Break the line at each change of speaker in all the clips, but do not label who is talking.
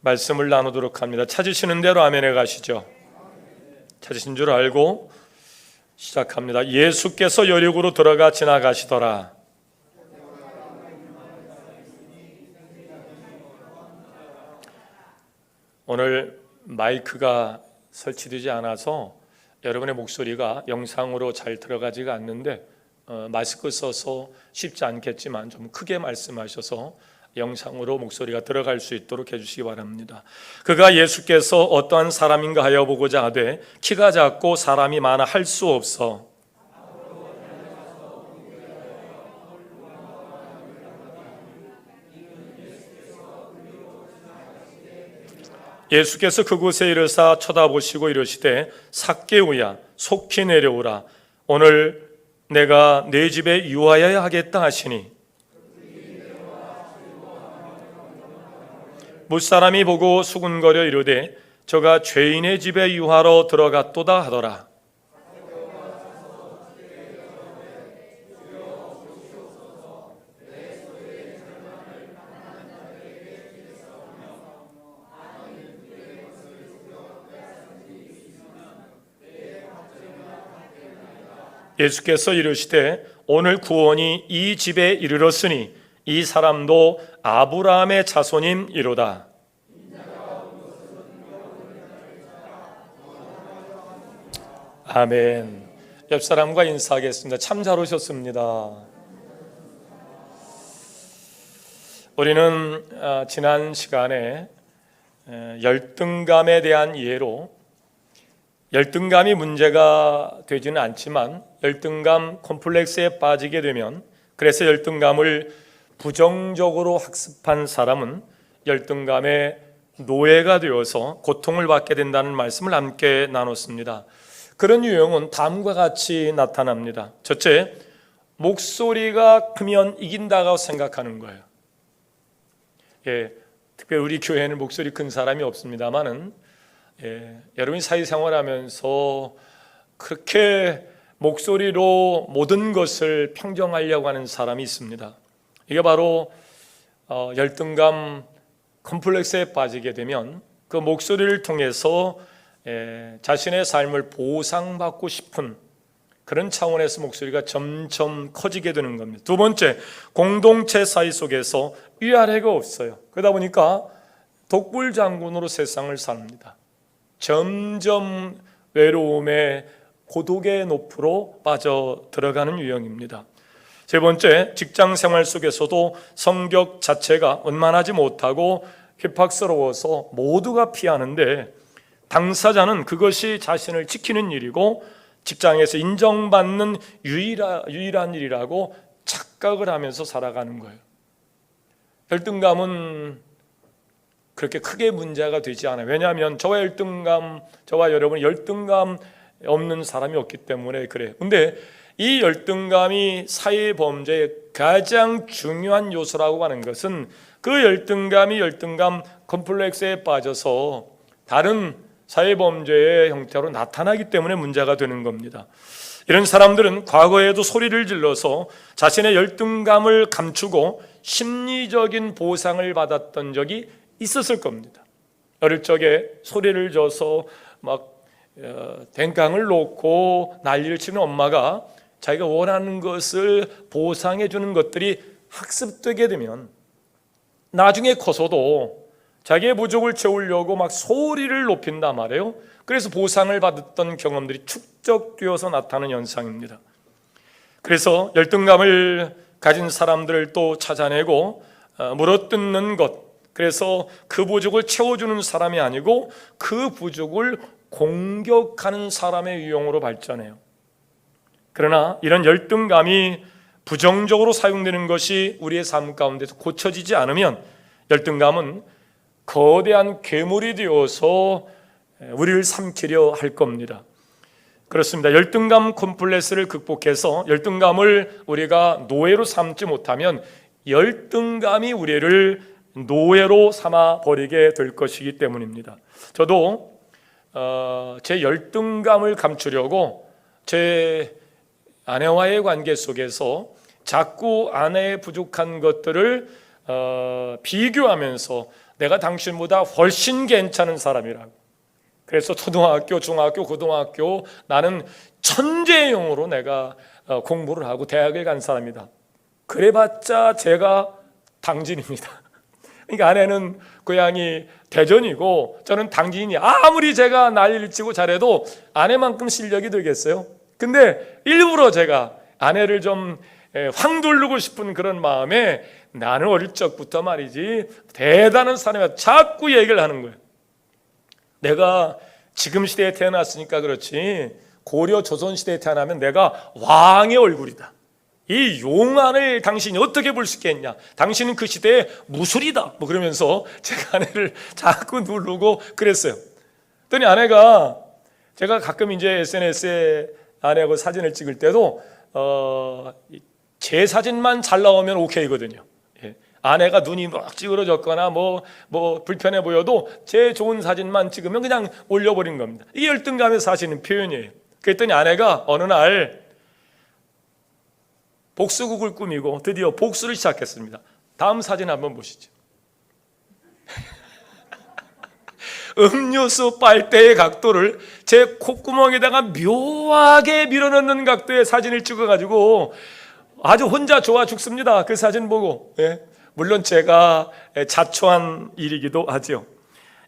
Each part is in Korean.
말씀을 나누도록 합니다. 찾으시는 대로 아멘해 가시죠. 찾으신 줄 알고 시작합니다. 예수께서 여리고로 들어가 지나가시더라. 오늘 마이크가 설치되지 않아서 여러분의 목소리가 영상으로 잘 들어가지가 않는데 마스크 써서 쉽지 않겠지만 좀 크게 말씀하셔서 영상으로 목소리가 들어갈 수 있도록 해주시기 바랍니다. 그가 예수께서 어떠한 사람인가 하여 보고자 하되 키가 작고 사람이 많아 할 수 없어 예수께서 그곳에 이르사 쳐다보시고 이르시되 삭개오야 속히 내려오라. 오늘 내가 내 집에 유하여야 하겠다 하시니 무사람이 보고 수군거려 이르되 저가 죄인의 집에 유하러 들어갔도다 하더라. 예수께서 이르시되 오늘 구원이 이 집에 이르렀으니 이 사람도 아브라함의 자손임이로다. 아멘. 옆 사람과 인사하겠습니다. 참 잘 오셨습니다. 우리는 지난 시간에 열등감에 대한 이해로 열등감이 문제가 되지는 않지만 열등감 콤플렉스에 빠지게 되면 그래서 열등감을 부정적으로 학습한 사람은 열등감의 노예가 되어서 고통을 받게 된다는 말씀을 함께 나눴습니다. 그런 유형은 다음과 같이 나타납니다. 첫째, 목소리가 크면 이긴다고 생각하는 거예요. 특별히 우리 교회에는 목소리 큰 사람이 없습니다만은 여러분이 사회생활하면서 그렇게 목소리로 모든 것을 평정하려고 하는 사람이 있습니다. 이게 바로 열등감 컴플렉스에 빠지게 되면 그 목소리를 통해서 자신의 삶을 보상받고 싶은 그런 차원에서 목소리가 점점 커지게 되는 겁니다. 두 번째, 공동체 사이 속에서 위아래가 없어요. 그러다 보니까 독불장군으로 세상을 삽니다. 점점 외로움에 고독의 높으로 빠져 들어가는 유형입니다. 세 번째, 직장 생활 속에서도 성격 자체가 원만하지 못하고 핍박스러워서 모두가 피하는데 당사자는 그것이 자신을 지키는 일이고 직장에서 인정받는 유일한 일이라고 착각을 하면서 살아가는 거예요. 열등감은 그렇게 크게 문제가 되지 않아요. 왜냐하면 저와 여러분이 열등감 없는 사람이 없기 때문에 그래요. 근데 이 열등감이 사회 범죄의 가장 중요한 요소라고 하는 것은 그 열등감 컴플렉스에 빠져서 다른 사회 범죄의 형태로 나타나기 때문에 문제가 되는 겁니다. 이런 사람들은 과거에도 소리를 질러서 자신의 열등감을 감추고 심리적인 보상을 받았던 적이 있었을 겁니다. 어릴 적에 소리를 져서 막 댕강을 놓고 난리를 치는 엄마가 자기가 원하는 것을 보상해 주는 것들이 학습되게 되면 나중에 커서도 자기의 부족을 채우려고 막 소리를 높인단 말이에요. 그래서 보상을 받았던 경험들이 축적되어서 나타나는 현상입니다. 그래서 열등감을 가진 사람들을 또 찾아내고 물어뜯는 것, 그래서 그 부족을 채워주는 사람이 아니고 그 부족을 공격하는 사람의 유형으로 발전해요. 그러나 이런 열등감이 부정적으로 사용되는 것이 우리의 삶 가운데서 고쳐지지 않으면 열등감은 거대한 괴물이 되어서 우리를 삼키려 할 겁니다. 그렇습니다. 열등감 콤플렉스를 극복해서 열등감을 우리가 노예로 삼지 못하면 열등감이 우리를 노예로 삼아 버리게 될 것이기 때문입니다. 저도 제 열등감을 감추려고 제 아내와의 관계 속에서 자꾸 아내의 부족한 것들을 비교하면서 내가 당신보다 훨씬 괜찮은 사람이라고. 그래서 초등학교, 중학교, 고등학교 나는 천재용으로 내가 공부를 하고 대학을 간 사람이다. 그래봤자 제가 당진입니다. 그러니까 아내는 고향이 대전이고 저는 당진이. 아무리 제가 난리를 치고 잘해도 아내만큼 실력이 되겠어요? 근데 일부러 제가 아내를 좀 황돌르고 싶은 그런 마음에 나는 어릴 적부터 말이지 대단한 사람이야 자꾸 얘기를 하는 거예요. 내가 지금 시대에 태어났으니까 그렇지 고려 조선 시대에 태어나면 내가 왕의 얼굴이다. 이 용안을 당신이 어떻게 볼 수 있겠냐? 당신은 그 시대의 무술이다. 뭐 그러면서 제가 아내를 자꾸 누르고 그랬어요. 그랬더니 아내가 제가 가끔 이제 SNS에 아내하고 사진을 찍을 때도 제 사진만 잘 나오면 오케이거든요. 예. 아내가 눈이 막 찌그러졌거나 뭐 불편해 보여도 제 좋은 사진만 찍으면 그냥 올려버린 겁니다. 이게 열등감에서 사시는 표현이에요. 그랬더니 아내가 어느 날 복수국을 꾸미고 드디어 복수를 시작했습니다. 다음 사진 한번 보시죠. 음료수 빨대의 각도를 제 콧구멍에다가 묘하게 밀어넣는 각도의 사진을 찍어가지고 아주 혼자 좋아 죽습니다. 그 사진 보고. 예. 물론 제가 자초한 일이기도 하죠.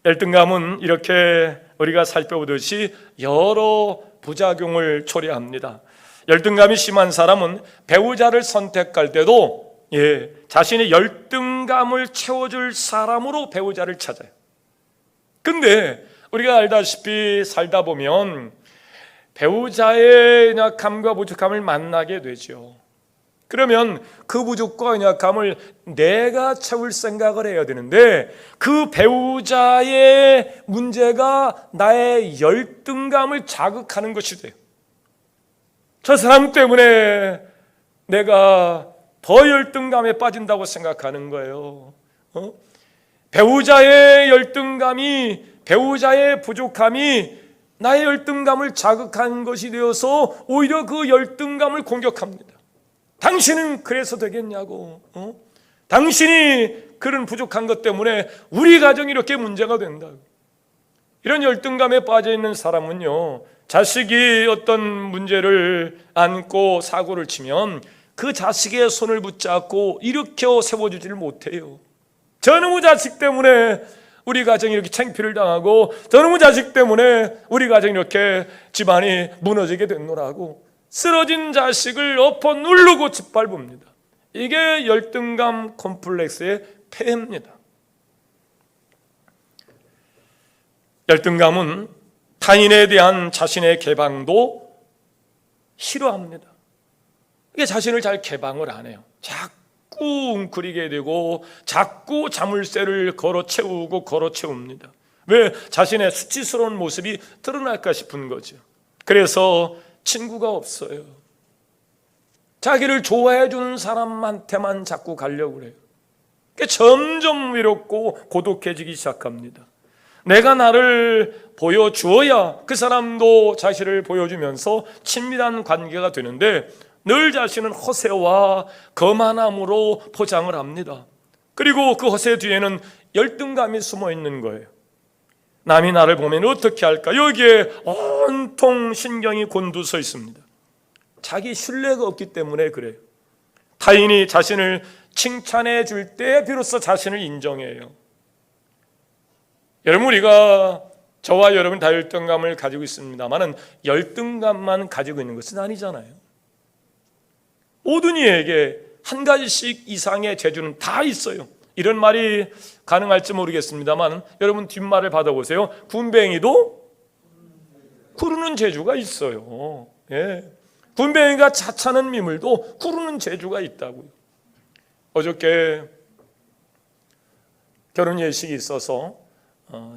열등감은 이렇게 우리가 살펴보듯이 여러 부작용을 초래합니다. 열등감이 심한 사람은 배우자를 선택할 때도 자신의 열등감을 채워줄 사람으로 배우자를 찾아요. 근데 우리가 알다시피 살다 보면 배우자의 연약함과 부족함을 만나게 되죠. 그러면 그 부족과 연약함을 내가 채울 생각을 해야 되는데 그 배우자의 문제가 나의 열등감을 자극하는 것이 돼요. 저 사람 때문에 내가 더 열등감에 빠진다고 생각하는 거예요. 배우자의 열등감이, 배우자의 부족함이 나의 열등감을 자극한 것이 되어서 오히려 그 열등감을 공격합니다. 당신은 그래서 되겠냐고. 당신이 그런 부족한 것 때문에 우리 가정이 이렇게 문제가 된다고. 이런 열등감에 빠져 있는 사람은요, 자식이 어떤 문제를 안고 사고를 치면 그 자식의 손을 붙잡고 일으켜 세워주지를 못해요. 저놈의 자식 때문에 우리 가정이 이렇게 창피를 당하고 저놈의 자식 때문에 우리 가정이 이렇게 집안이 무너지게 됐노라고 쓰러진 자식을 엎어 누르고 짓밟습니다. 이게 열등감 콤플렉스의 폐해입니다. 열등감은 타인에 대한 자신의 개방도 싫어합니다. 이게 자신을 잘 개방을 안 해요. 자꾸 웅크리게 되고 자꾸 자물쇠를 걸어 채웁니다. 왜? 자신의 수치스러운 모습이 드러날까 싶은 거죠. 그래서 친구가 없어요. 자기를 좋아해 주는 사람한테만 자꾸 가려고 그래요. 점점 외롭고 고독해지기 시작합니다. 내가 나를 보여주어야 그 사람도 자신을 보여주면서 친밀한 관계가 되는데 늘 자신은 허세와 거만함으로 포장을 합니다. 그리고 그 허세 뒤에는 열등감이 숨어 있는 거예요. 남이 나를 보면 어떻게 할까? 여기에 온통 신경이 곤두서 있습니다. 자기 신뢰가 없기 때문에 그래요. 타인이 자신을 칭찬해 줄 때 비로소 자신을 인정해요. 여러분, 우리가 저와 여러분 다 열등감을 가지고 있습니다만 열등감만 가지고 있는 것은 아니잖아요. 모든 이에게 한 가지씩 이상의 재주는 다 있어요. 이런 말이 가능할지 모르겠습니다만 여러분 뒷말을 받아보세요. 군뱅이도 구르는 재주가 있어요. 예. 군뱅이가 자차는 미물도 구르는 재주가 있다고요. 어저께 결혼 예식이 있어서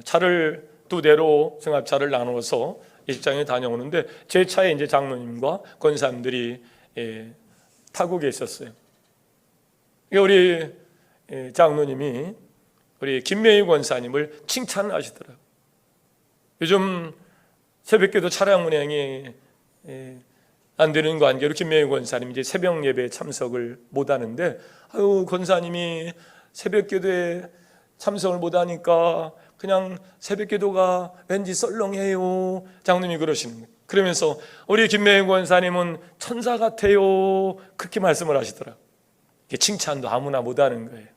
차를 두 대로 승합차를 나누어서 예식장에 다녀오는데 제 차에 이제 장로님과 권사님들이 타고 계셨어요. 우리 장로님이 우리 김명희 권사님을 칭찬을 하시더라고요. 요즘 새벽기도 차량 운행이 안 되는 관계로 김명희 권사님이 이제 새벽 예배에 참석을 못 하는데, 아유, 권사님이 새벽기도에 참석을 못하니까 그냥 새벽기도가 왠지 썰렁해요. 장로님이 그러시는 거예요. 그러면서 우리 김명희 권사님은 천사 같아요. 그렇게 말씀을 하시더라고요. 칭찬도 아무나 못하는 거예요.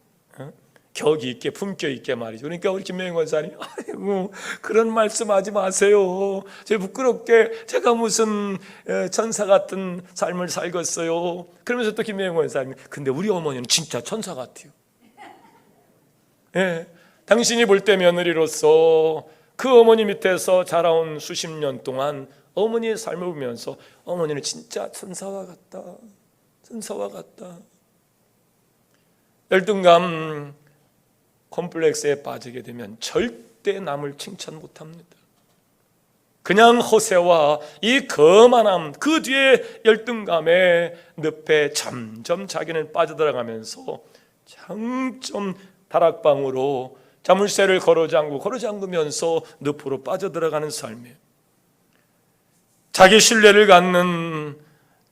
격이 있게 품격 있게 말이죠. 그러니까 우리 김명희 권사님, 아이고 그런 말씀하지 마세요. 제 부끄럽게 제가 무슨 천사 같은 삶을 살겠어요. 그러면서 또 김명희 권사님, 근데 우리 어머니는 진짜 천사 같아요. 예, 당신이 볼 때 며느리로서 그 어머니 밑에서 자라온 수십 년 동안 어머니의 삶을 보면서 어머니는 진짜 천사와 같다. 천사와 같다. 열등감 컴플렉스에 빠지게 되면 절대 남을 칭찬 못합니다. 그냥 허세와 이 거만함, 그 뒤에 열등감의 늪에 점점 자기는 빠져들어가면서 점점 다락방으로 자물쇠를 걸어잠그면서 늪으로 빠져들어가는 삶이에요. 자기 신뢰를 갖는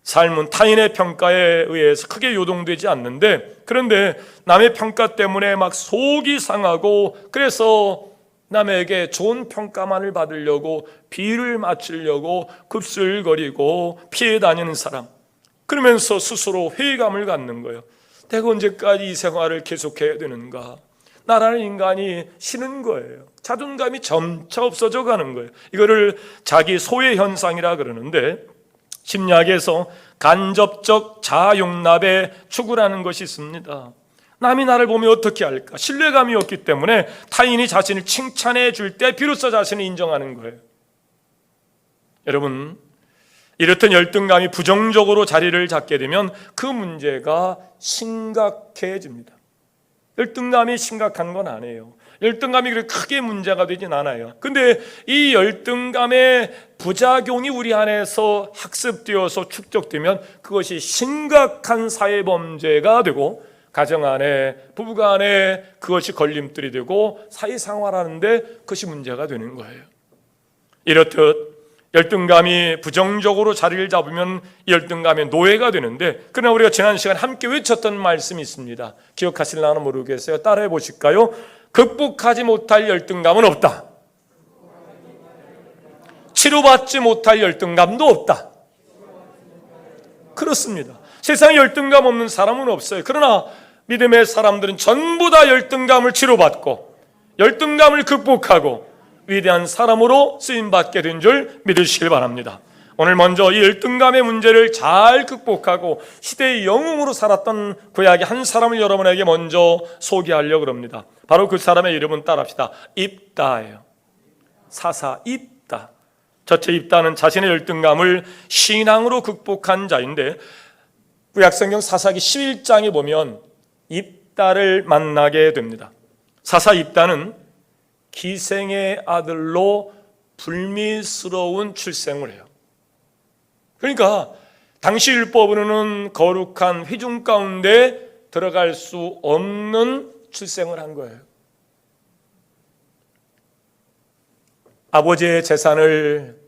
삶은 타인의 평가에 의해서 크게 요동되지 않는데, 그런데 남의 평가 때문에 막 속이 상하고, 그래서 남에게 좋은 평가만을 받으려고 비를 맞추려고 급슬거리고 피해 다니는 사람, 그러면서 스스로 회의감을 갖는 거예요. 내가 언제까지 이 생활을 계속해야 되는가? 나라는 인간이 싫은 거예요. 자존감이 점차 없어져 가는 거예요. 이거를 자기 소외 현상이라 그러는데, 심리학에서 간접적 자용납의 추구라는 것이 있습니다. 남이 나를 보면 어떻게 할까? 신뢰감이 없기 때문에 타인이 자신을 칭찬해 줄 때 비로소 자신을 인정하는 거예요. 여러분, 이렇듯 열등감이 부정적으로 자리를 잡게 되면 그 문제가 심각해집니다. 열등감이 심각한 건 아니에요. 열등감이 그렇게 크게 문제가 되진 않아요. 근데 이 열등감의 부작용이 우리 안에서 학습되어서 축적되면 그것이 심각한 사회범죄가 되고, 가정 안에, 부부가 안에 그것이 걸림돌이 되고 사회생활하는데 그것이 문제가 되는 거예요. 이렇듯 열등감이 부정적으로 자리를 잡으면 열등감의 노예가 되는데, 그러나 우리가 지난 시간에 함께 외쳤던 말씀이 있습니다. 기억하실라나 모르겠어요. 따라해 보실까요? 극복하지 못할 열등감은 없다. 치료받지 못할 열등감도 없다. 그렇습니다. 세상에 열등감 없는 사람은 없어요. 그러나 믿음의 사람들은 전부 다 열등감을 치료받고 열등감을 극복하고 위대한 사람으로 쓰임받게 된 줄 믿으시길 바랍니다. 오늘 먼저 이 열등감의 문제를 잘 극복하고 시대의 영웅으로 살았던 구약의 한 사람을 여러분에게 먼저 소개하려고 합니다. 바로 그 사람의 이름은 따라합시다. 입다예요. 사사 입다. 첫째, 입다는 자신의 열등감을 신앙으로 극복한 자인데, 구약성경 사사기 11장에 보면 입다를 만나게 됩니다. 사사 입다는 기생의 아들로 불미스러운 출생을 해요. 그러니까 당시 율법으로는 거룩한 회중 가운데 들어갈 수 없는 출생을 한 거예요. 아버지의 재산을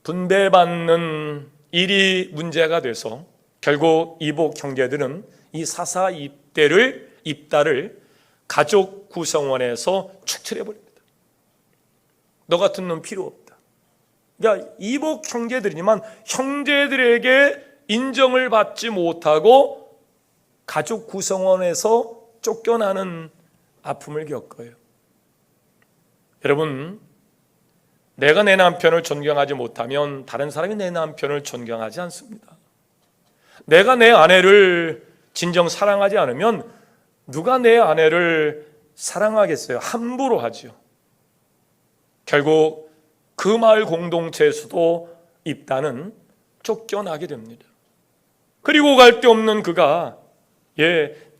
분배받는 일이 문제가 돼서 결국 이복 형제들은 이 사사 입다를 가족 구성원에서 축출해버립니다. 너 같은 놈 필요 없다. 그러니까 이복 형제들이지만 형제들에게 인정을 받지 못하고 가족 구성원에서 쫓겨나는 아픔을 겪어요. 여러분, 내가 내 남편을 존경하지 못하면 다른 사람이 내 남편을 존경하지 않습니다. 내가 내 아내를 진정 사랑하지 않으면 누가 내 아내를 사랑하겠어요? 함부로 하죠. 결국 그 마을 공동체에서도 입다는 쫓겨나게 됩니다. 그리고 갈 데 없는 그가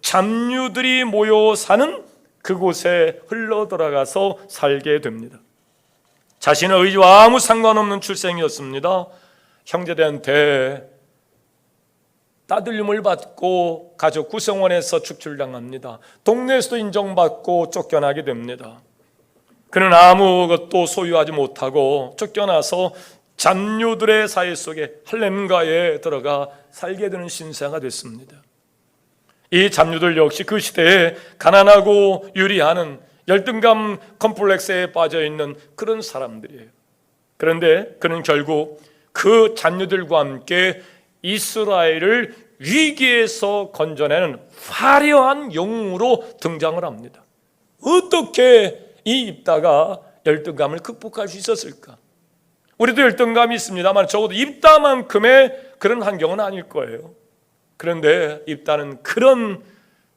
잡류들이 모여 사는 그곳에 흘러 들어가서 살게 됩니다. 자신의 의지와 아무 상관없는 출생이었습니다. 형제들한테 따돌림을 받고 가족 구성원에서 축출당합니다. 동네에서도 인정받고 쫓겨나게 됩니다. 그는 아무것도 소유하지 못하고 쫓겨나서 잡류들의 사회 속에 할렘가에 들어가 살게 되는 신세가 됐습니다. 이 잡류들 역시 그 시대에 가난하고 유리하는 열등감 컴플렉스에 빠져 있는 그런 사람들이에요. 그런데 그는 결국 그 잔류들과 함께 이스라엘을 위기에서 건져내는 화려한 영웅으로 등장을 합니다. 어떻게 이 입다가 열등감을 극복할 수 있었을까? 우리도 열등감이 있습니다만 적어도 입다만큼의 그런 환경은 아닐 거예요. 그런데 입다는 그런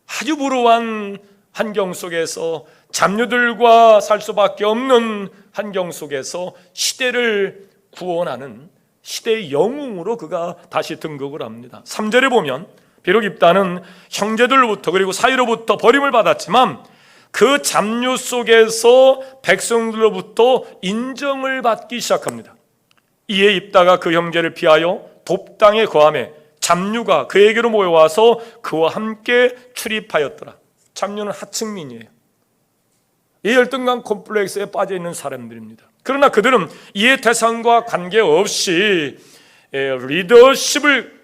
아주 불우한 환경 속에서 잡류들과 살 수밖에 없는 환경 속에서 시대를 구원하는 시대의 영웅으로 그가 다시 등극을 합니다. 3절에 보면 비록 입다는 형제들로부터 그리고 사이로부터 버림을 받았지만 그 잡류 속에서 백성들로부터 인정을 받기 시작합니다. 이에 입다가 그 형제를 피하여 돕당에 거하매 잡류가 그에게로 모여와서 그와 함께 출입하였더라. 잡류는 하층민이에요. 이 열등감 콤플렉스에 빠져 있는 사람들입니다. 그러나 그들은 이의 대상과 관계없이 리더십을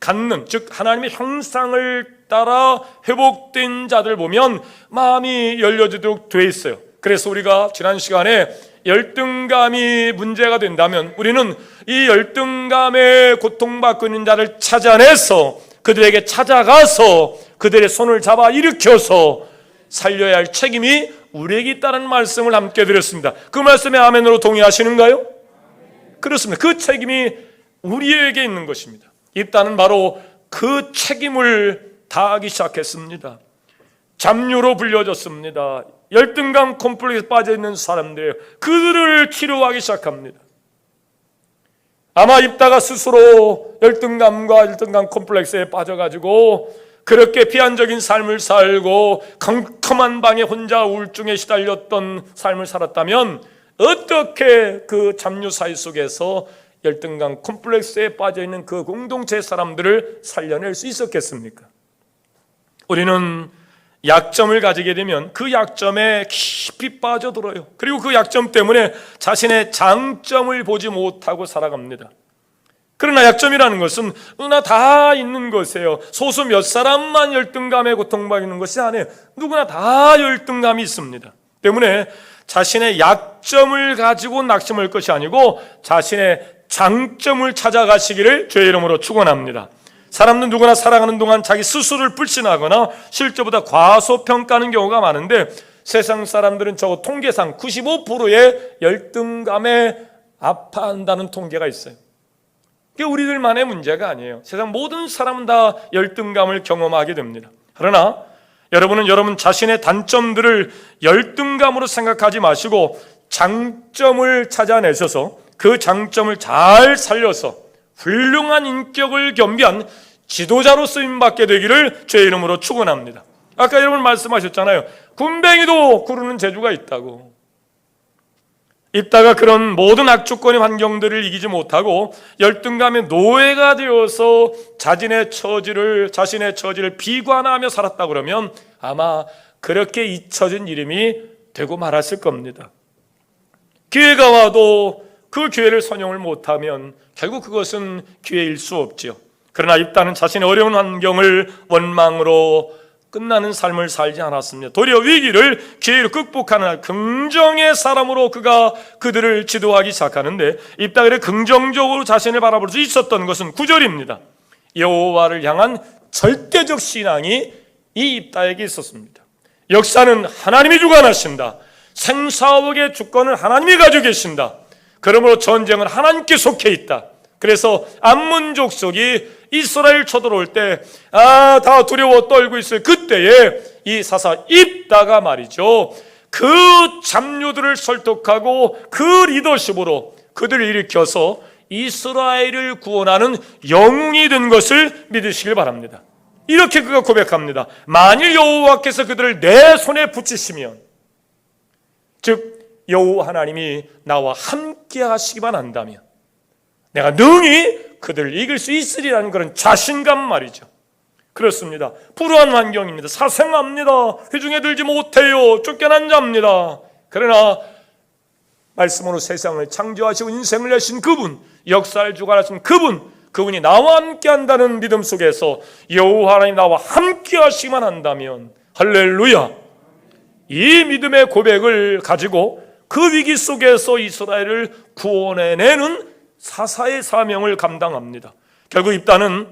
갖는, 즉 하나님의 형상을 따라 회복된 자들 보면 마음이 열려지도록 돼 있어요. 그래서 우리가 지난 시간에 열등감이 문제가 된다면 우리는 이 열등감에 고통받고 있는 자를 찾아내서 그들에게 찾아가서 그들의 손을 잡아 일으켜서 살려야 할 책임이 우리에게 있다는 말씀을 함께 드렸습니다. 그 말씀에 아멘으로 동의하시는가요? 그렇습니다. 그 책임이 우리에게 있는 것입니다. 입다는 바로 그 책임을 다하기 시작했습니다. 잡류로 불려졌습니다. 열등감 콤플렉스에 빠져있는 사람들이에요. 그들을 치료하기 시작합니다. 아마 입다가 스스로 열등감과 열등감 콤플렉스에 빠져가지고 그렇게 비한적인 삶을 살고 컴컴한 방에 혼자 우울증에 시달렸던 삶을 살았다면 어떻게 그 잡류 사이 속에서 열등감 콤플렉스에 빠져있는 그 공동체 사람들을 살려낼 수 있었겠습니까? 우리는 약점을 가지게 되면 그 약점에 깊이 빠져들어요. 그리고 그 약점 때문에 자신의 장점을 보지 못하고 살아갑니다. 그러나 약점이라는 것은 누구나 다 있는 것이에요. 소수 몇 사람만 열등감에 고통받는 것이 아니에요. 누구나 다 열등감이 있습니다. 때문에 자신의 약점을 가지고 낙심할 것이 아니고 자신의 장점을 찾아가시기를 주의 이름으로 축원합니다. 사람은 누구나 살아가는 동안 자기 스스로를 불신하거나 실제보다 과소평가하는 경우가 많은데 세상 사람들은 저 통계상 95%의 열등감에 아파한다는 통계가 있어요. 그게 우리들만의 문제가 아니에요. 세상 모든 사람은 다 열등감을 경험하게 됩니다. 그러나 여러분은 여러분 자신의 단점들을 열등감으로 생각하지 마시고 장점을 찾아내셔서 그 장점을 잘 살려서 훌륭한 인격을 겸비한 지도자로 쓰임받게 되기를 주의 이름으로 축원합니다. 아까 여러분 말씀하셨잖아요. 군뱅이도 구르는 재주가 있다고. 입다가 그런 모든 악조건의 환경들을 이기지 못하고 열등감의 노예가 되어서 자신의 처지를 비관하며 살았다 그러면 아마 그렇게 잊혀진 이름이 되고 말았을 겁니다. 기회가 와도 그 기회를 선용을 못하면 결국 그것은 기회일 수 없지요. 그러나 입다는 자신의 어려운 환경을 원망으로 끝나는 삶을 살지 않았습니다. 도리어 위기를 기회로 극복하는 긍정의 사람으로 그가 그들을 지도하기 시작하는데 입다가 긍정적으로 자신을 바라볼 수 있었던 것은 9절입니다. 여호와를 향한 절대적 신앙이 이 입다에게 있었습니다. 역사는 하나님이 주관하신다. 생사옥의 주권을 하나님이 가지고 계신다. 그러므로 전쟁은 하나님께 속해 있다. 그래서 암몬 족속이 이스라엘 쳐들어올 때 다 두려워 떨고 있을 그때에 이 사사 입다가 말이죠, 그 잡류들을 설득하고 그 리더십으로 그들을 일으켜서 이스라엘을 구원하는 영웅이 된 것을 믿으시길 바랍니다. 이렇게 그가 고백합니다. 만일 여호와께서 그들을 내 손에 붙이시면, 즉 여호와 하나님이 나와 함께 하시기만 한다면 내가 능히 그들을 이길 수 있으리라는 그런 자신감 말이죠. 그렇습니다. 불우한 환경입니다. 사생합니다. 회중에 들지 못해요. 쫓겨난 자입니다. 그러나 말씀으로 세상을 창조하시고 인생을 내신 그분, 역사를 주관하신 그분이 나와 함께 한다는 믿음 속에서 여호와 하나님 나와 함께 하시기만 한다면 할렐루야, 이 믿음의 고백을 가지고 그 위기 속에서 이스라엘을 구원해내는 사사의 사명을 감당합니다. 결국 입다는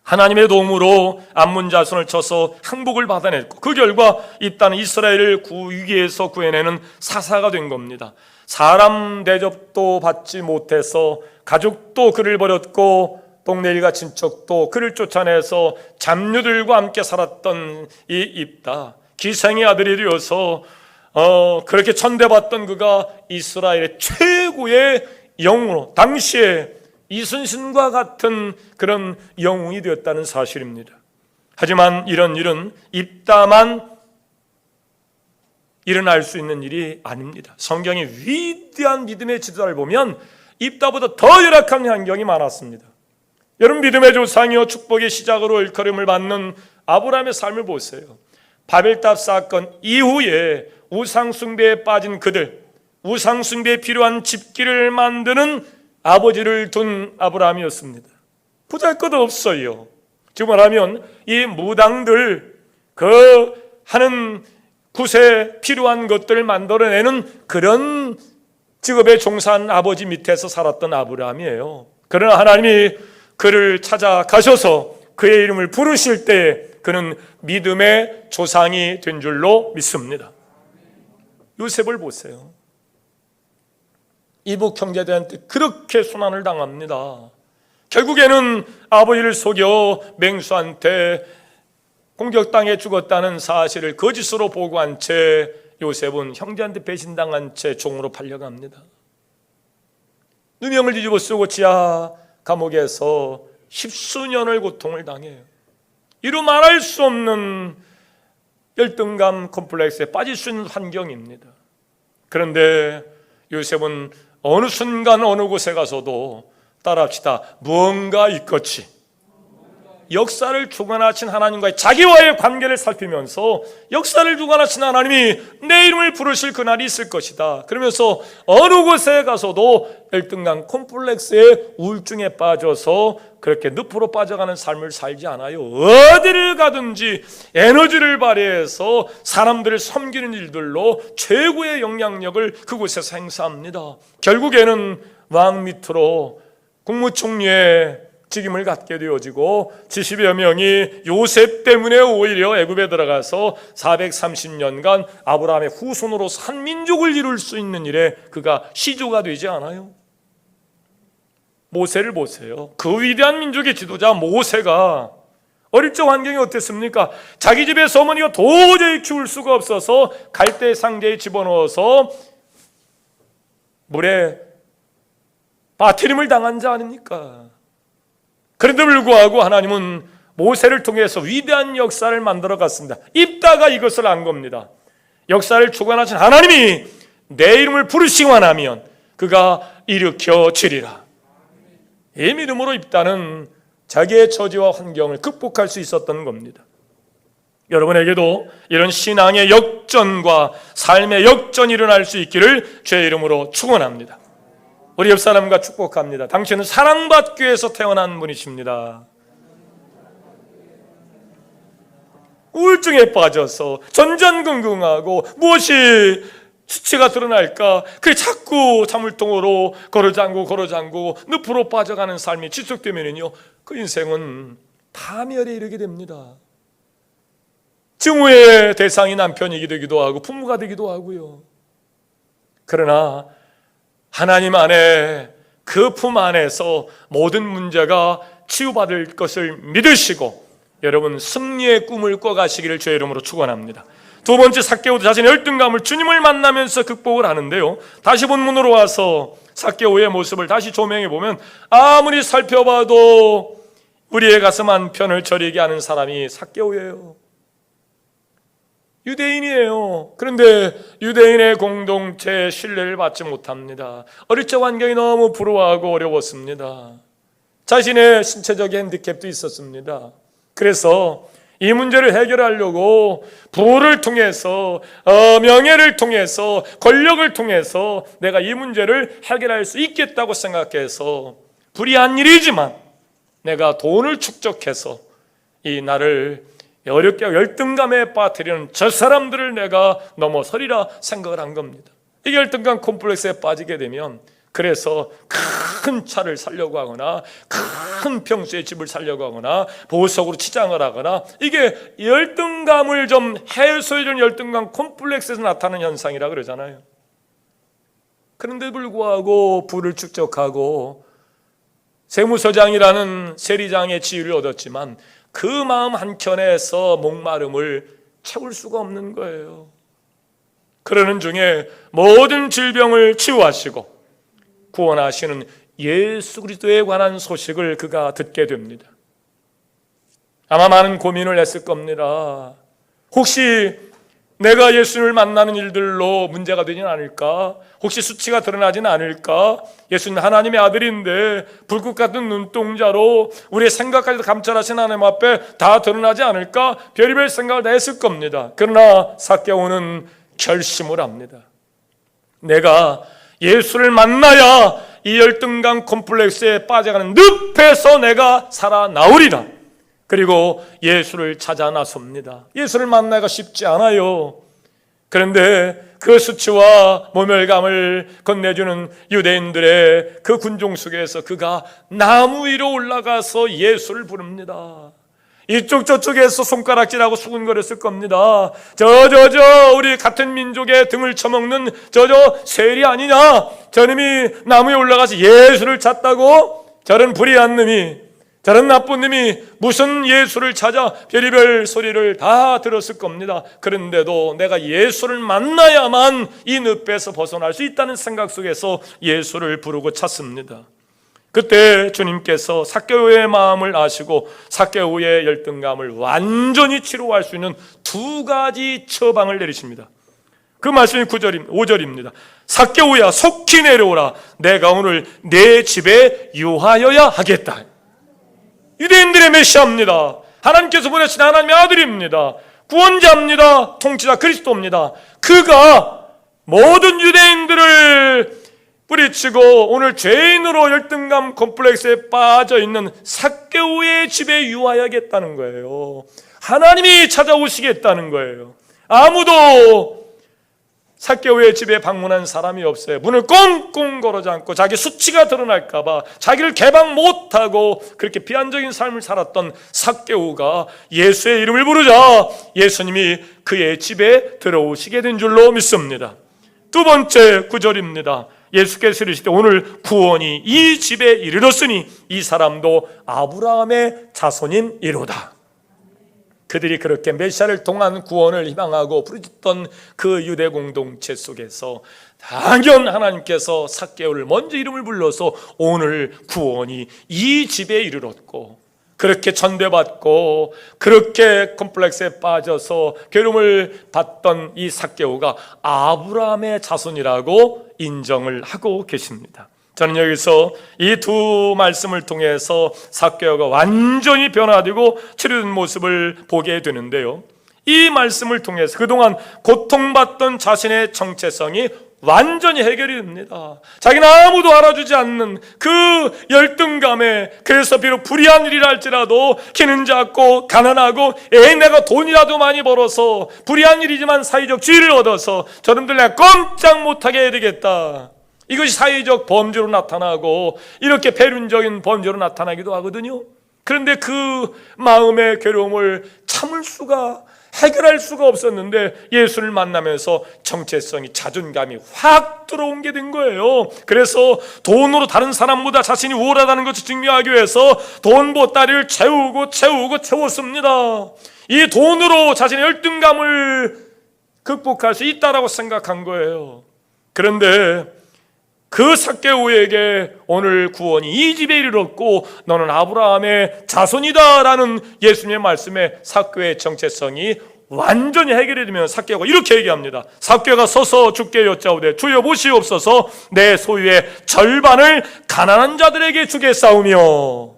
하나님의 도움으로 암몬 자손을 쳐서 항복을 받아냈고, 그 결과 입다는 이스라엘을 위기에서 구해내는 사사가 된 겁니다. 사람 대접도 받지 못해서 가족도 그를 버렸고 동네 일가 친척도 그를 쫓아내서 잡류들과 함께 살았던 이 입다, 기생의 아들이 되어서 그렇게 천대받던 그가 이스라엘의 최고의 영웅으로, 당시에 이순신과 같은 그런 영웅이 되었다는 사실입니다. 하지만 이런 일은 입다만 일어날 수 있는 일이 아닙니다. 성경의 위대한 믿음의 지도자를 보면 입다보다 더 열악한 환경이 많았습니다. 여러분, 믿음의 조상이요 축복의 시작으로 일컬음을 받는 아브라함의 삶을 보세요. 바벨탑 사건 이후에 우상숭배에 빠진 그들, 우상숭배에 필요한 집기를 만드는 아버지를 둔 아브라함이었습니다. 보잘것없어요. 지금 말하면 이 무당들 하는 굿에 필요한 것들을 만들어내는 그런 직업에 종사한 아버지 밑에서 살았던 아브라함이에요. 그러나 하나님이 그를 찾아가셔서 그의 이름을 부르실 때 그는 믿음의 조상이 된 줄로 믿습니다. 요셉을 보세요. 이복 형제들한테 그렇게 순환을 당합니다. 결국에는 아버지를 속여 맹수한테 공격당해 죽었다는 사실을 거짓으로 보고한 채 요셉은 형제한테 배신당한 채 종으로 팔려갑니다. 누명을 뒤집어 쓰고 지하 감옥에서 십수년을 고통을 당해요. 이루 말할 수 없는 열등감 콤플렉스에 빠질 수 있는 환경입니다. 그런데 요셉은 어느 순간 어느 곳에 가서도, 따라합시다, 무언가 있겠지, 역사를 주관하신 하나님과의 자기와의 관계를 살피면서 역사를 주관하신 하나님이 내 이름을 부르실 그날이 있을 것이다. 그러면서 어느 곳에 가서도 열등감 콤플렉스의 우울증에 빠져서 그렇게 늪으로 빠져가는 삶을 살지 않아요. 어디를 가든지 에너지를 발휘해서 사람들을 섬기는 일들로 최고의 영향력을 그곳에서 행사합니다. 결국에는 왕 밑으로 국무총리의 직임을 갖게 되어지고 70여 명이 요셉 때문에 오히려 애굽에 들어가서 430년간 아브라함의 후손으로 한 민족을 이룰 수 있는 일에 그가 시조가 되지 않아요. 모세를 보세요. 그 위대한 민족의 지도자 모세가 어릴 적 환경이 어땠습니까? 자기 집에서 어머니가 도저히 키울 수가 없어서 갈대 상자에 집어넣어서 물에 빠트림을 당한 자 아닙니까? 그런데 불구하고 하나님은 모세를 통해서 위대한 역사를 만들어 갔습니다. 입다가 이것을 안 겁니다. 역사를 주관하신 하나님이 내 이름을 부르시기만 하면 그가 일으켜 주리라. 이 믿음으로 입다는 자기의 처지와 환경을 극복할 수 있었던 겁니다. 여러분에게도 이런 신앙의 역전과 삶의 역전이 일어날 수 있기를 주의 이름으로 축원합니다. 우리 옆 사람과 축복합니다. 당신은 사랑받기 위해서 태어난 분이십니다. 우울증에 빠져서 전전긍긍하고 무엇이 수치가 드러날까, 그게 자꾸 자물통으로 걸어잠고 늪으로 빠져가는 삶이 지속되면요, 그 인생은 파멸에 이르게 됩니다. 증오의 대상이 남편이기 되기도 하고 부모가 되기도 하고요. 그러나 하나님 안에, 그 품 안에서 모든 문제가 치유받을 것을 믿으시고 여러분 승리의 꿈을 꿔가시기를 주의 이름으로 축원합니다. 두 번째, 삭개오도 자신의 열등감을 주님을 만나면서 극복을 하는데요, 다시 본문으로 와서 삭개오의 모습을 다시 조명해 보면 아무리 살펴봐도 우리의 가슴 한편을 저리게 하는 사람이 삭개오예요. 유대인이에요. 그런데 유대인의 공동체의 신뢰를 받지 못합니다. 어릴 적 환경이 너무 불우하고 어려웠습니다. 자신의 신체적인 핸디캡도 있었습니다. 그래서 이 문제를 해결하려고 부를 통해서, 명예를 통해서, 권력을 통해서 내가 이 문제를 해결할 수 있겠다고 생각해서 불이한 일이지만 내가 돈을 축적해서 이 나를 어렵게 열등감에 빠뜨리는 저 사람들을 내가 넘어서리라 생각을 한 겁니다. 이 열등감 콤플렉스에 빠지게 되면 그래서 큰 차를 사려고 하거나 큰 평수의 집을 사려고 하거나 보석으로 치장을 하거나, 이게 열등감을 좀 해소해주는 열등감 콤플렉스에서 나타나는 현상이라 그러잖아요. 그런데 불구하고 부를 축적하고 세무서장이라는 세리장의 지위를 얻었지만 그 마음 한켠에서 목마름을 채울 수가 없는 거예요. 그러는 중에 모든 질병을 치유하시고 구원하시는 예수 그리스도에 관한 소식을 그가 듣게 됩니다. 아마 많은 고민을 했을 겁니다. 혹시 내가 예수님을 만나는 일들로 문제가 되진 않을까? 혹시 수치가 드러나진 않을까? 예수님 하나님의 아들인데 불꽃 같은 눈동자로 우리의 생각까지도 감찰하신 하나님 앞에 다 드러나지 않을까? 별의별 생각을 다 했을 겁니다. 그러나 삭개오는 결심을 합니다. 내가 예수를 만나야 이 열등감 콤플렉스에 빠져가는 늪에서 내가 살아나오리라. 그리고 예수를 찾아 나섭니다. 예수를 만나기가 쉽지 않아요. 그런데 그 수치와 모멸감을 건네주는 유대인들의 그 군종 속에서 그가 나무 위로 올라가서 예수를 부릅니다. 이쪽 저쪽에서 손가락질하고 수군거렸을 겁니다. 우리 같은 민족의 등을 쳐먹는 세리 아니냐? 저놈이 나무에 올라가서 예수를 찾다고? 저런 불의한 놈이, 저런 나쁜 놈이 무슨 예수를 찾아? 별의별 소리를 다 들었을 겁니다. 그런데도 내가 예수를 만나야만 이 늪에서 벗어날 수 있다는 생각 속에서 예수를 부르고 찾습니다. 그때 주님께서 삭개오의 마음을 아시고 삭개오의 열등감을 완전히 치료할 수 있는 두 가지 처방을 내리십니다. 그 말씀이 5절입니다. 삭개오야, 속히 내려오라. 내가 오늘 내 집에 유하여야 하겠다. 유대인들의 메시아입니다. 하나님께서 보내신 하나님의 아들입니다. 구원자입니다. 통치자 그리스도입니다. 그가 모든 유대인들을 뿌리치고 오늘 죄인으로 열등감 콤플렉스에 빠져있는 삭개오의 집에 유하여야겠다는 거예요. 하나님이 찾아오시겠다는 거예요. 아무도 삭개오의 집에 방문한 사람이 없어요. 문을 꽁꽁 걸어지 않고 자기 수치가 드러날까 봐 자기를 개방 못하고 그렇게 비한적인 삶을 살았던 삭개오가 예수의 이름을 부르자 예수님이 그의 집에 들어오시게 된 줄로 믿습니다. 두 번째 9절입니다. 예수께서 이르시되 오늘 구원이 이 집에 이르렀으니 이 사람도 아브라함의 자손이로다. 그들이 그렇게 메시아를 통한 구원을 희망하고 부르짖던 그 유대 공동체 속에서 당연 하나님께서 삭개오를 먼저 이름을 불러서 오늘 구원이 이 집에 이르렀고, 그렇게 전대받고 그렇게 콤플렉스에 빠져서 괴로움을 받던 이 삭개오가 아브라함의 자손이라고 인정을 하고 계십니다. 저는 여기서 이 두 말씀을 통해서 삭개오가 완전히 변화되고 치료된 모습을 보게 되는데요, 이 말씀을 통해서 그동안 고통받던 자신의 정체성이 완전히 해결이 됩니다. 자기는 아무도 알아주지 않는 그 열등감에, 그래서 비록 불의한 일이라 할지라도 키는 작고 가난하고 내가 돈이라도 많이 벌어서 불의한 일이지만 사회적 지위를 얻어서 저놈들 내가 꼼짝 못하게 해야 되겠다, 이것이 사회적 범죄로 나타나고 이렇게 배륜적인 범죄로 나타나기도 하거든요. 그런데 그 마음의 괴로움을 참을 수가, 해결할 수가 없었는데 예수를 만나면서 정체성이, 자존감이 확 들어온 게 된 거예요. 그래서 돈으로 다른 사람보다 자신이 우월하다는 것을 증명하기 위해서 돈 보따리를 채웠습니다. 이 돈으로 자신의 열등감을 극복할 수 있다라고 생각한 거예요. 그런데 그 삭개오에게 오늘 구원이 이 집에 이르렀고 너는 아브라함의 자손이다라는 예수님의 말씀에 삭개오의 정체성이 완전히 해결이 되면 삭개오가 이렇게 얘기합니다. 삭개오가 서서 주께 여짜오되 주여 보시옵소서, 내 소유의 절반을 가난한 자들에게 주겠사오며.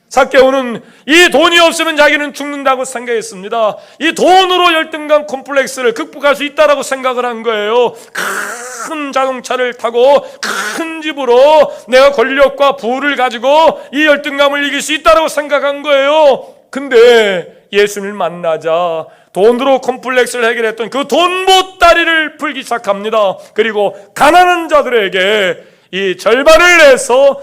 삭개오는 이 돈이 없으면 자기는 죽는다고 생각했습니다. 이 돈으로 열등감 콤플렉스를 극복할 수 있다라고 생각을 한 거예요. 큰 자동차를 타고 큰 집으로 내가 권력과 부를 가지고 이 열등감을 이길 수 있다라고 생각한 거예요. 근데 예수님을 만나자 돈으로 콤플렉스를 해결했던 그 돈 보따리를 풀기 시작합니다. 그리고 가난한 자들에게 이 절반을 내서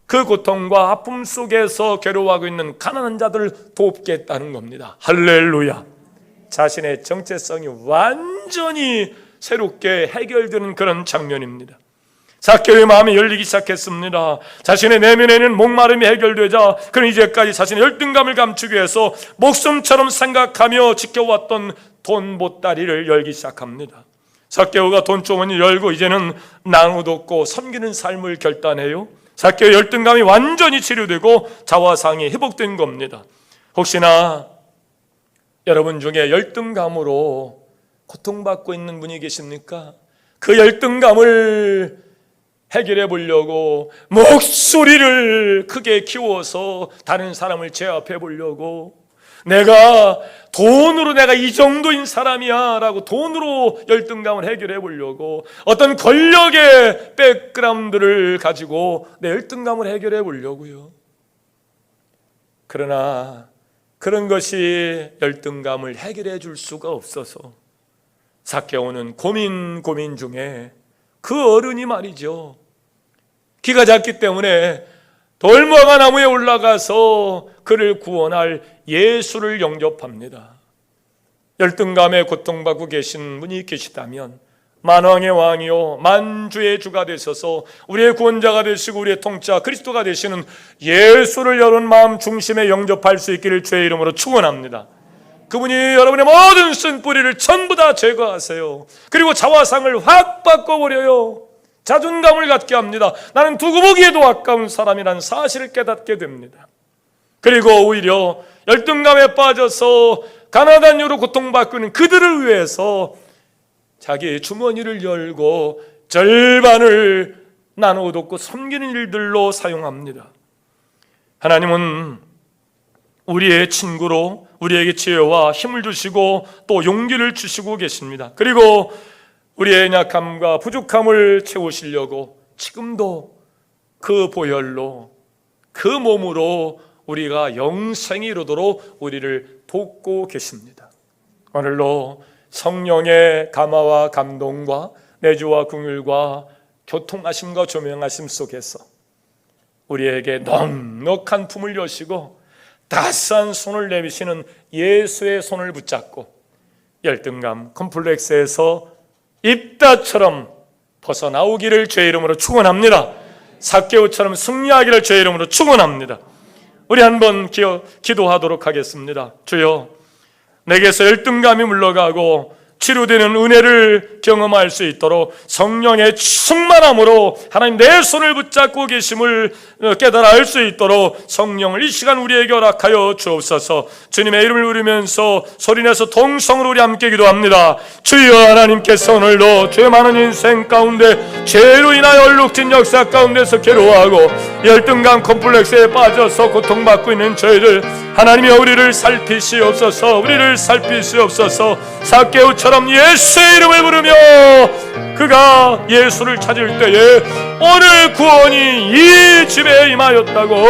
그 고통과 아픔 속에서 괴로워하고 있는 가난한 자들을 돕겠다는 겁니다. 할렐루야. 자신의 정체성이 완전히 새롭게 해결되는 그런 장면입니다. 삭개오의 마음이 열리기 시작했습니다. 자신의 내면에는 목마름이 해결되자 그는 이제까지 자신의 열등감을 감추기 위해서 목숨처럼 생각하며 지켜왔던 돈 보따리를 열기 시작합니다. 삭개오가 돈주머니를 열고 이제는 나누었고 섬기는 삶을 결단해요. 삭개오의 열등감이 완전히 치료되고 자화상이 회복된 겁니다. 혹시나 여러분 중에 열등감으로 고통받고 있는 분이 계십니까? 그 열등감을 해결해 보려고 목소리를 크게 키워서 다른 사람을 제압해 보려고, 내가 돈으로 내가 이 정도인 사람이야 라고 돈으로 열등감을 해결해 보려고 어떤 권력의 백그라운드를 가지고 내 열등감을 해결해 보려고요. 그러나 그런 것이 열등감을 해결해 줄 수가 없어서 삭개오는 고민 중에 그 어른이 말이죠, 키가 작기 때문에 돌무화과 나무에 올라가서 그를 구원할 예수를 영접합니다. 열등감에 고통받고 계신 분이 계시다면 만왕의 왕이요 만주의 주가 되셔서 우리의 구원자가 되시고 우리의 통치 그리스도가 되시는 예수를 여러분 마음 중심에 영접할 수 있기를 주의 이름으로 축원합니다. 그분이 여러분의 모든 쓴뿌리를 전부 다 제거하세요. 그리고 자화상을 확 바꿔버려요. 자존감을 갖게 합니다. 나는 두고 보기에도 아까운 사람이라는 사실을 깨닫게 됩니다. 그리고 오히려 열등감에 빠져서 가난한 이유로 고통받고 있는 그들을 위해서 자기의 주머니를 열고 절반을 나누어 돕고 섬기는 일들로 사용합니다. 하나님은 우리의 친구로 우리에게 지혜와 힘을 주시고 또 용기를 주시고 계십니다. 그리고 우리의 약함과 부족함을 채우시려고 지금도 그 보혈로 그 몸으로 우리가 영생이 이루도록 우리를 돕고 계십니다. 오늘로 성령의 감화와 감동과 내주와 긍휼과 교통하심과 조명하심 속에서 우리에게 넉넉한 품을 여시고 따스한 손을 내미시는 예수의 손을 붙잡고 열등감, 컴플렉스에서 입다처럼 벗어나오기를 주의 이름으로 축원합니다. 삭개오처럼 승리하기를 주의 이름으로 축원합니다. 우리 한번 기도하도록 하겠습니다. 주여, 내게서 열등감이 물러가고 치료되는 은혜를 경험할 수 있도록 성령의 충만함으로 하나님 내 손을 붙잡고 계심을 깨달아 알 수 있도록 성령을 이 시간 우리에게 허락하여 주옵소서. 주님의 이름을 부르면서 소리내서 동성으로 우리 함께 기도합니다. 주여, 하나님께서 오늘도 죄 많은 인생 가운데 죄로 인하여 얼룩진 역사 가운데서 괴로워하고 열등감 컴플렉스에 빠져서 고통받고 있는 저희들 하나님이 우리를 살피시옵소서. 우리를 살피시옵소서. 삭개오처럼 예수의 이름을 부르며 그가 예수를 찾을 때에 오늘 구원이 이 집에 임하였다고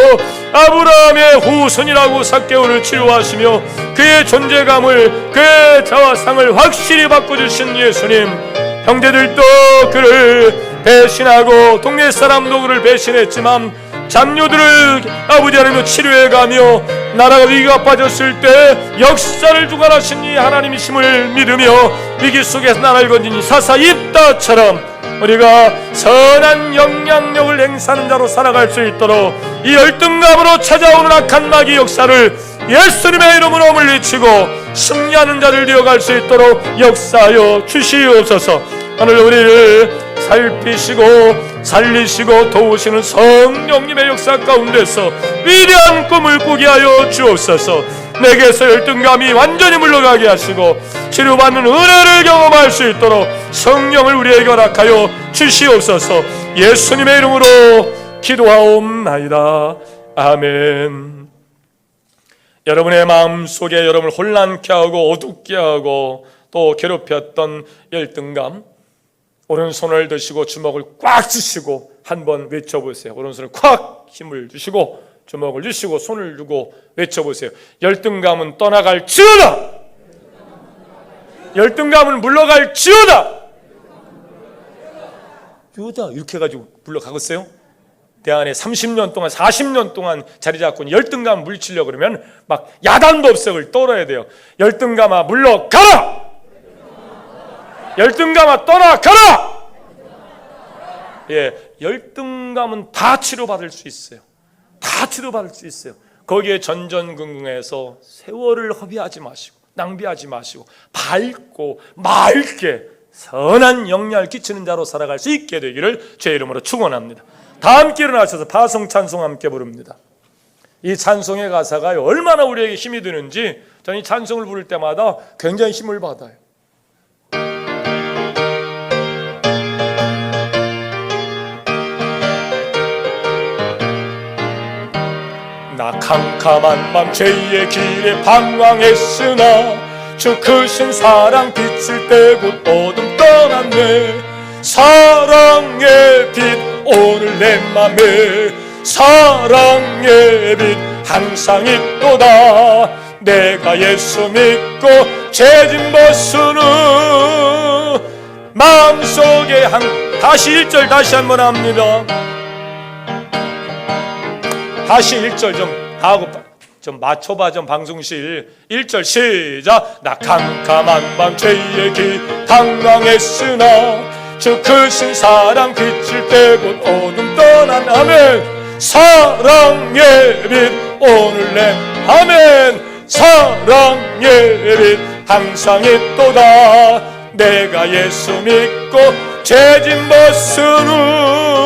아브라함의 후손이라고 삭개오를 치료하시며 그의 존재감을, 그의 자화상을 확실히 바꿔주신 예수님, 형제들도 그를 배신하고 동네 사람도 그를 배신했지만 장녀들을 아버지 하나님도 치료해가며 나라가 위기가 빠졌을 때 역사를 주관하신 이 하나님이심을 믿으며 위기 속에서 나라를 건진 이 사사 입다처럼 우리가 선한 영향력을 행사하는 자로 살아갈 수 있도록 이 열등감으로 찾아오는 악한 마귀 역사를 예수님의 이름으로 물리치고 승리하는 자들 되어갈 수 있도록 역사하여 주시옵소서. 오늘 우리를 살피시고 살리시고 도우시는 성령님의 역사 가운데서 위대한 꿈을 꾸게 하여 주옵소서. 내게서 열등감이 완전히 물러가게 하시고 치료받는 은혜를 경험할 수 있도록 성령을 우리에게 허락하여 주시옵소서. 예수님의 이름으로 기도하옵나이다. 아멘. 여러분의 마음속에 여러분을 혼란케 하고 어둡게 하고 또 괴롭혔던 열등감, 오른손을 드시고 주먹을 꽉 쥐시고 한번 외쳐보세요. 오른손을 꽉 힘을 주시고 주먹을 쥐시고 손을 두고 외쳐보세요. 열등감은 떠나갈지어다. 열등감은 물러갈지어다. 유다 이렇게 해가지고 물러가겠어요? 내 안에 30년 동안 40년 동안 자리 잡고 열등감 물리치려고 그러면 막 야단도 없어 떨어야 돼요. 열등감아 물러가라. 열등감아 떠나가라. 예, 열등감은 다 치료받을 수 있어요. 다 치료받을 수 있어요. 거기에 전전긍긍해서 세월을 허비하지 마시고 낭비하지 마시고 밝고 맑게 선한 영향을 끼치는 자로 살아갈 수 있게 되기를 주의 이름으로 축원합니다. 다 함께 일어나셔서 파송 찬송 함께 부릅니다. 이 찬송의 가사가 얼마나 우리에게 힘이 드는지 저는 이 찬송을 부를 때마다 굉장히 힘을 받아요. 나 캄캄한 밤 죄의 길에 방황했으나 주 크신 사랑 빛을 떼고 어둠 떠났네. 사랑의 빛 오늘 내 맘에 사랑의 빛 항상 있도다. 내가 예수 믿고 죄진 벗으는 마음속에 다시 1절 다시 한번 합니다. 다시 1절 좀 하고 좀 맞춰봐. 좀 방송실 1절 시작. 나 캄캄한 밤 죄의 길 방황했으나 주 크신 사랑 빛을 떼고 어둠 떠난 아멘. 사랑의 빛 오늘 내 아멘. 사랑의 빛 항상 있도다. 내가 예수 믿고 죄진 벗으는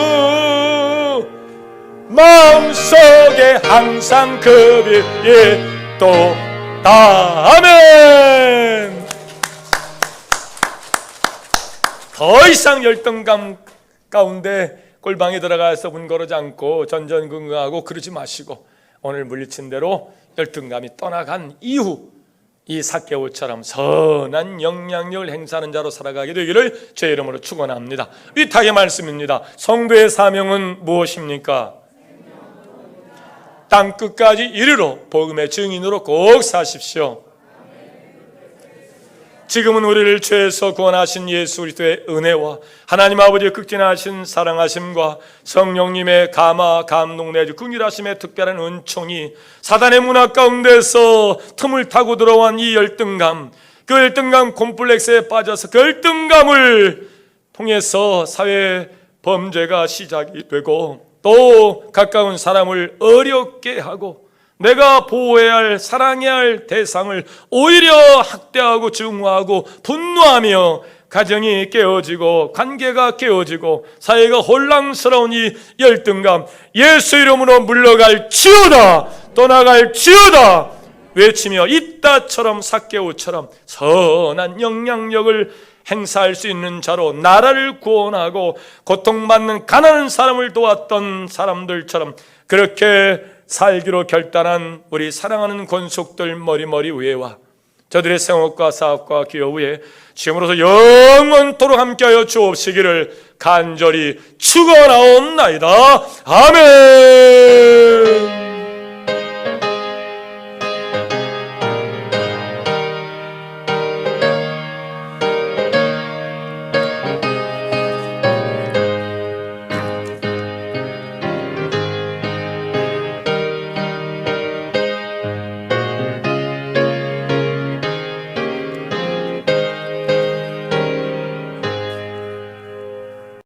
마음속에 항상 그 빛이 또다 아멘. 더 이상 열등감 가운데 골방에 들어가서 문거르지 않고 전전긍긍하고 그러지 마시고 오늘 물리친 대로 열등감이 떠나간 이후 이 삭개오처럼 선한 영향력을 행사하는 자로 살아가게 되기를 주의 이름으로 축원합니다. 위탁의 말씀입니다. 성도의 사명은 무엇입니까? 땅끝까지 이르러 복음의 증인으로 꼭 사십시오. 지금은 우리를 죄에서 구원하신 예수 그리스도의 은혜와 하나님 아버지의 극진하신 사랑하심과 성령님의 감화 감동 내주 긍휼하심의 특별한 은총이 사단의 문화 가운데서 틈을 타고 들어온 이 열등감, 그 열등감 콤플렉스에 빠져서 그 열등감을 통해서 사회 범죄가 시작이 되고 또 가까운 사람을 어렵게 하고 내가 보호해야 할 사랑해야 할 대상을 오히려 학대하고 증오하고 분노하며 가정이 깨어지고 관계가 깨어지고 사회가 혼란스러운 이 열등감 예수 이름으로 물러갈지어다 떠나갈지어다 외치며 이따처럼 삭개오처럼 선한 영향력을 행사할 수 있는 자로 나라를 구원하고 고통받는 가난한 사람을 도왔던 사람들처럼 그렇게 살기로 결단한 우리 사랑하는 권속들 머리머리 위에와 저들의 생업과 사업과 기업 위에 지금으로서 영원토록 함께하여 주옵시기를 간절히 축원하옵나이다. 아멘.